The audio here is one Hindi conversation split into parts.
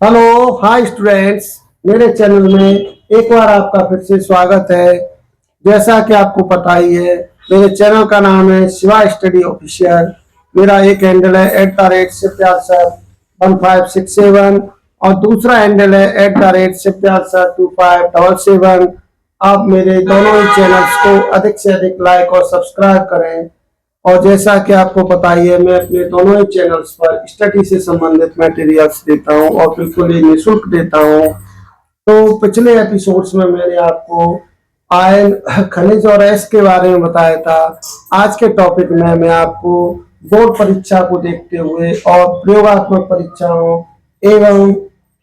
Hello hi students. मेरे चैनल में एक बार आपका फिर से स्वागत है। जैसा कि आपको पता ही है, मेरे चैनल का नाम है शिवा स्टडी ऑफिशियल। मेरा एक हैंडल है @शिवप्यार सर 1567 और दूसरा हैंडल है @शिवप्यार सर 2577। आप मेरे दोनों ही चैनल्स को अधिक से अधिक लाइक और सब्सक्राइब करें। और जैसा कि आपको पता ही है, मैं अपने दोनों ही चैनल्स पर स्टडी से संबंधित मटेरियल्स देता हूं और बिल्कुल ही निःशुल्क देता हूं। तो पिछले एपिसोड्स में मैंने आपको आयन, खनिज और एस के बारे में बताया था। आज के टॉपिक में मैं आपको बोर्ड परीक्षा को देखते हुए और प्रयोगात्मक परीक्षाओं एवं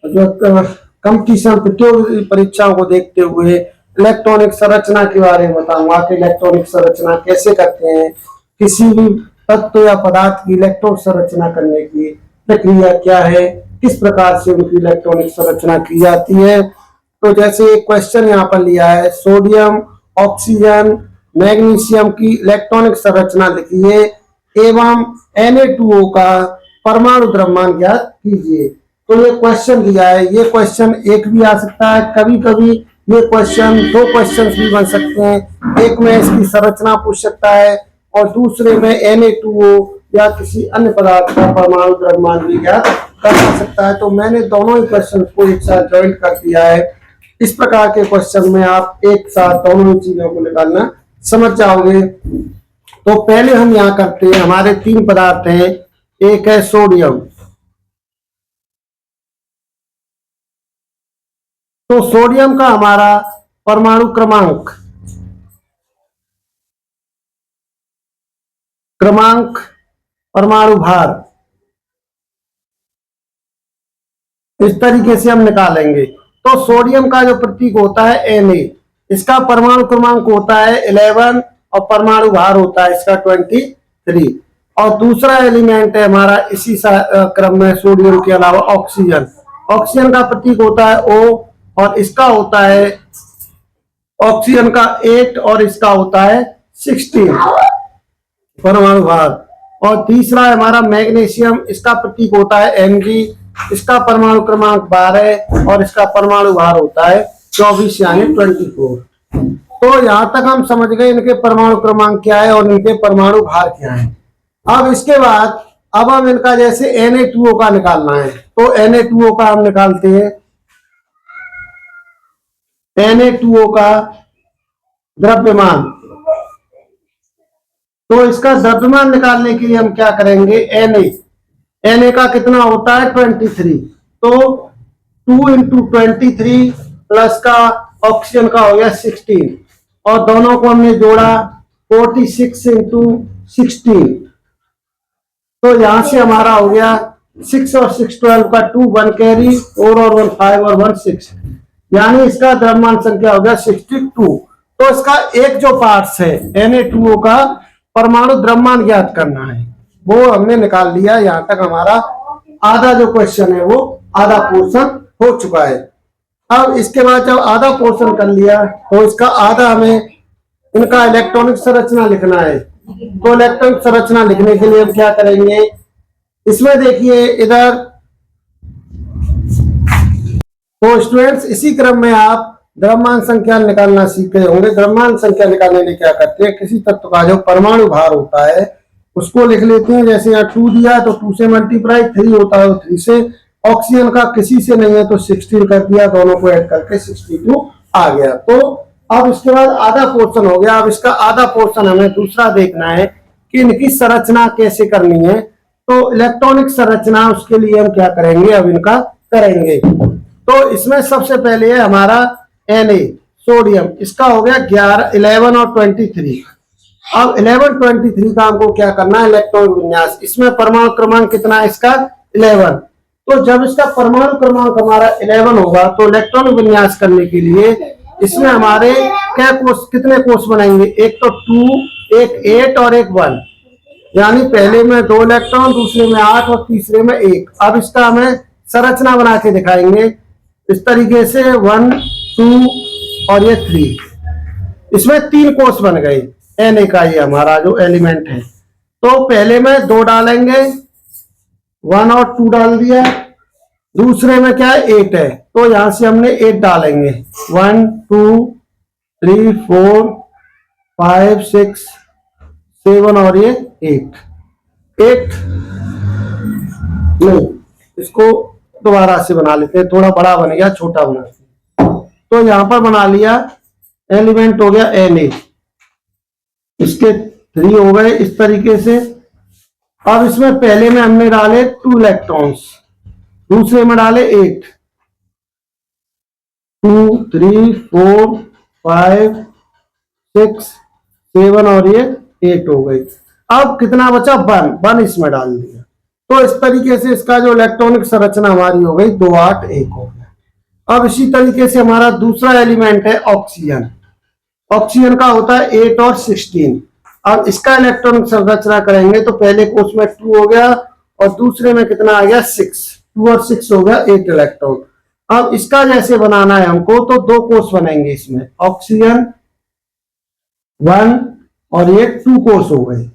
जो कंपटीशन प्रतियोगी परीक्षाओं को देखते हुए इलेक्ट्रॉनिक संरचना के बारे में बताऊंगा कि इलेक्ट्रॉनिक संरचना कैसे करते हैं, किसी भी तत्व या पदार्थ की इलेक्ट्रॉनिक संरचना करने की प्रक्रिया क्या है, किस प्रकार से उनकी इलेक्ट्रॉनिक संरचना की जाती है। तो जैसे एक क्वेश्चन यहाँ पर लिया है, सोडियम ऑक्सीजन मैग्नीशियम की इलेक्ट्रॉनिक संरचना लिखिए एवं Na2O का परमाणु द्रव्यमान ज्ञात कीजिए। तो ये क्वेश्चन दिया है। ये क्वेश्चन एक भी आ सकता है, कभी कभी ये क्वेश्चन दो क्वेश्चन भी बन सकते हैं। एक में इसकी संरचना पूछ सकता है और दूसरे में Na2O या किसी अन्य पदार्थ का परमाणु द्रव्यमान भी ज्ञात कर सकता है। तो मैंने दोनों ही क्वेश्चन को एक साथ ज्वाइन कर दिया है। इस प्रकार के क्वेश्चन में आप एक साथ दोनों ही चीजों को निकालना समझ जाओगे। तो पहले हम यहाँ करते हैं। हमारे तीन पदार्थ हैं। एक है सोडियम। तो सोडियम का हमारा परमाणु क्रमांक परमाणु भार इस तरीके से हम निकालेंगे। तो सोडियम का जो प्रतीक होता है Na, इसका परमाणु क्रमांक होता है 11 और परमाणु भार होता है इसका 23। और दूसरा एलिमेंट है हमारा इसी क्रम में सोडियम के अलावा ऑक्सीजन। ऑक्सीजन का प्रतीक होता है O और इसका होता है ऑक्सीजन का 8 और इसका होता है 16 परमाणु भार। और तीसरा है हमारा मैग्नीशियम, इसका प्रतीक होता है Mg, इसका परमाणु क्रमांक 12 और इसका परमाणु भार होता है 24 यानी 24। तो यहां तक हम समझ गए इनके परमाणु क्रमांक क्या है और इनके परमाणु भार क्या है। अब इसके बाद अब हम इनका जैसे Na2O का निकालना है। तो Na2O का हम निकालते हैं। Na2O का द्रव्यमान। तो इसका द्रव्यमान निकालने के लिए हम क्या करेंगे, Na का कितना होता है 23। तो 2 इंटू 23 प्लस का ऑक्सीजन का हो गया 16 और दोनों को हमने जोड़ा 46 इंटू 16। तो यहां से हमारा हो गया 6 और 6 12 का 2 1 कैरी 4 और 1 5 और 1 6 यानी इसका द्रव्यमान संख्या हो गया 62। तो इसका एक जो पार्ट्स है Na2O का परमाणु द्रव्यमान ज्ञात करना है, वो हमने निकाल लिया। यहां तक हमारा आधा जो क्वेश्चन है वो आधा पोर्शन हो चुका है। अब इसके बाद जब आधा पोर्शन कर लिया तो इसका आधा हमें इनका इलेक्ट्रॉनिक संरचना लिखना है। तो इलेक्ट्रॉनिक संरचना लिखने के लिए हम क्या करेंगे, इसमें देखिए इधर। तो स्टूडेंट्स इसी क्रम में आप द्रव्यमान संख्या निकालना सीख गए होंगे। द्रव्यमान संख्या निकालने के लिए क्या करते हैं, किसी तत्व का जो परमाणु भार होता है उसको लिख लेते हैं। जैसे यहाँ 2 दिया तो 2 से मल्टीप्लाई, 3 होता है तो 3 से। ऑक्सीजन का किसी से नहीं है तो 16 कर दिया, दोनों को ऐड करके 62 आ गया। तो अब इसके बाद आधा पोर्शन हो गया। अब इसका आधा पोर्शन हमें दूसरा देखना है कि इनकी संरचना कैसे करनी है। तो इलेक्ट्रॉनिक संरचना, उसके लिए हम क्या करेंगे, अब इनका करेंगे। तो इसमें सबसे पहले है हमारा Na सोडियम, इसका हो गया 11 और 23। अब 11 23 का हमको क्या करना है, इलेक्ट्रॉनिक विन्यास। इसमें परमाणु क्रमांक कितना है इसका 11। तो जब इसका परमाणु क्रमांक हमारा 11 होगा तो इलेक्ट्रॉनिक विन्यास करने के लिए इसमें हमारे क्या कोष, कितने कोष बनाएंगे, एक तो 2, एक 8 और एक 1। यानी पहले में 2 इलेक्ट्रॉन, दूसरे में 8 और तीसरे में 1। अब इसका हमें संरचना बना के दिखाएंगे इस तरीके से 1 2 और ये 3। इसमें 3 कोष बन गए Na का, ये हमारा जो एलिमेंट है। तो पहले में 2 डालेंगे, 1 और 2 डाल दिया। दूसरे में क्या है 8 है, तो यहां से हमने 8 डालेंगे। 1 2 3 4 5 6 7 और ये 8 नहीं, इसको दोबारा से बना लेते हैं, थोड़ा बड़ा बन गया, छोटा बनाते हैं। तो यहां पर बना लिया, एलिमेंट हो गया Na, इसके 3 हो गए इस तरीके से। अब इसमें पहले में हमने डाले 2 इलेक्ट्रॉन्स, दूसरे में डाले 8, 2 3 4 5 6 7 और ये 8 हो गई। अब कितना बचा, 1 इसमें डाल दिया। तो इस तरीके से इसका जो इलेक्ट्रॉनिक संरचना हमारी हो गई 2 8 1 हो गया। अब इसी तरीके से हमारा दूसरा एलिमेंट है ऑक्सीजन। ऑक्सीजन का होता है 8 और 16। अब इसका इलेक्ट्रॉनिक संरचना करेंगे तो पहले कोष में 2 हो गया और दूसरे में कितना आ गया 6, 2 और 6 हो गया 8 इलेक्ट्रॉन। अब इसका जैसे बनाना है हमको तो 2 कोष बनेंगे इसमें, ऑक्सीजन 1 और ये 2 कोष हो गए।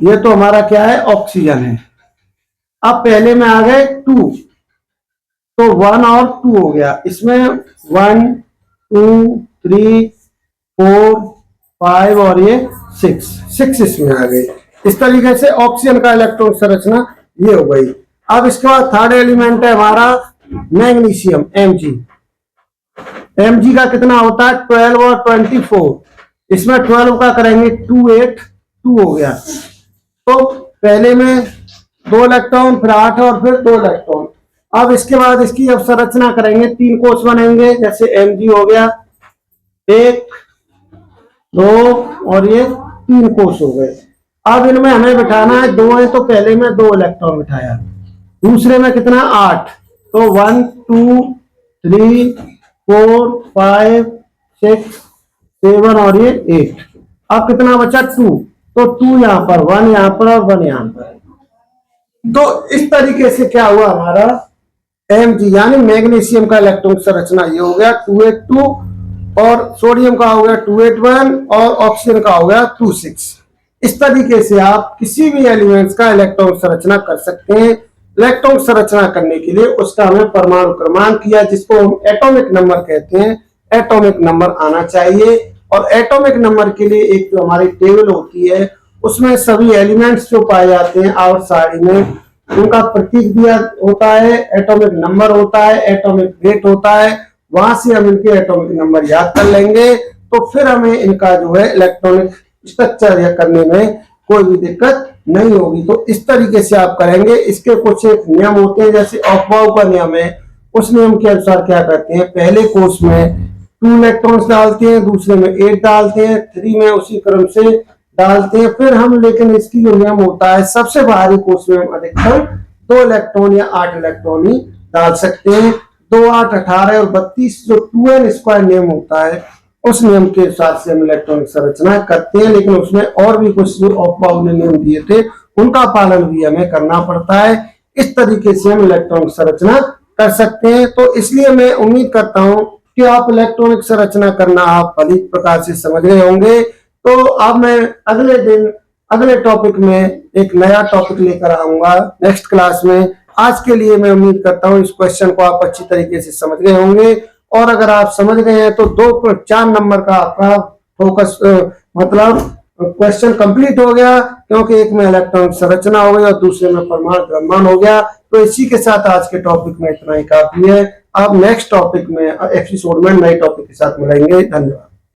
ये तो हमारा क्या है, ऑक्सीजन है। अब पहले में आ गए 2, तो 1 और 2 हो गया, इसमें 1 2 3 4 5 और ये 6 इसमें आ गए। इस तरीके से ऑक्सीजन का इलेक्ट्रॉन संरचना ये हो गई। अब इसके बाद थर्ड एलिमेंट है हमारा मैग्नीशियम, Mg का कितना होता है 12 और 24। इसमें 12 का करेंगे 2 8 2 हो गया, तो पहले में 2 इलेक्ट्रॉन, फिर 8 और फिर 2 इलेक्ट्रॉन। अब इसके बाद इसकी अब संरचना करेंगे, 3 कोष बनेंगे, जैसे Mg हो गया 1 2 और ये 3 कोष हो गए। अब इनमें हमें बिठाना है 2 है, तो पहले में 2 इलेक्ट्रॉन बिठाया, दूसरे में कितना 8, तो 1 2 3 4 5 6 7 और ये 8। अब कितना बचा 2, तो 2 यहाँ पर, 1 यहाँ पर और 1 यहाँ पर। तो इस तरीके से क्या हुआ हमारा Mg यानी मैग्नीशियम का इलेक्ट्रॉन संरचना ये हो गया 282 और सोडियम का हो गया 281 और ऑक्सीजन का हो गया 26। इस तरीके से आप किसी भी एलिमेंट्स का इलेक्ट्रॉन संरचना कर सकते हैं। इलेक्ट्रॉन संरचना करने के लिए उसका हमें परमाणु क्रमांक या जिसको हम एटॉमिक नंबर कहते हैं, एटॉमिक नंबर आना चाहिए। और एटॉमिक नंबर के लिए एक जो हमारी टेबल होती है उसमें सभी एलिमेंट्स जो पाए जाते हैं आवर्त सारणी में उनका प्रतीक दिया होता है, एटॉमिक नंबर होता है, एटॉमिक वेट होता है, वहां से हम इनके एटॉमिक नंबर याद कर लेंगे तो फिर हमें इनका जो है इलेक्ट्रॉनिक स्ट्रक्चर या करने में कोई भी दिक्कत नहीं होगी। तो इस तरीके से आप करेंगे। इसके कुछ एक नियम होते हैं, जैसे ऑफबाउ का नियम है, उस नियम के अनुसार क्या करते हैं, पहले कोष में 2 इलेक्ट्रॉन्स डालते हैं, दूसरे में 8 डालते हैं, 3 में उसी क्रम से डालते हैं। फिर हम लेकिन इसकी जो नियम होता है सबसे बाहरी कोष में हम अधिकतम 2 इलेक्ट्रॉन या 8 इलेक्ट्रॉन ही डाल सकते हैं। 2 8 18 और 32 जो 2n स्क्वायर नियम होता है उस नियम के हिसाब से हम इलेक्ट्रॉनिक संरचना करते हैं। लेकिन उसमें और भी कुछ जो ऑफबाउ ने नियम दिए थे उनका पालन भी हमें करना पड़ता है। इस तरीके से हम इलेक्ट्रॉनिक संरचना कर सकते हैं। तो इसलिए मैं उम्मीद करता हूं कि आप इलेक्ट्रॉनिक संरचना करना आप भली प्रकार से समझ गए होंगे। तो अब मैं अगले दिन अगले टॉपिक में एक नया टॉपिक लेकर आऊंगा नेक्स्ट क्लास में। आज के लिए मैं उम्मीद करता हूं इस क्वेश्चन को आप अच्छी तरीके से समझ गए होंगे। और अगर आप समझ गए हैं तो 4 नंबर का आपका फोकस मतलब क्वेश्चन कंप्लीट हो गया, क्योंकि एक में इलेक्ट्रॉनिक संरचना हो गई और दूसरे में परमाणु द्रव्यमान हो गया। तो इसी के साथ आज के टॉपिक में इतना ही काफी है। अब नेक्स्ट टॉपिक में एपिसोड में नए टॉपिक के साथ मिलेंगे। धन्यवाद।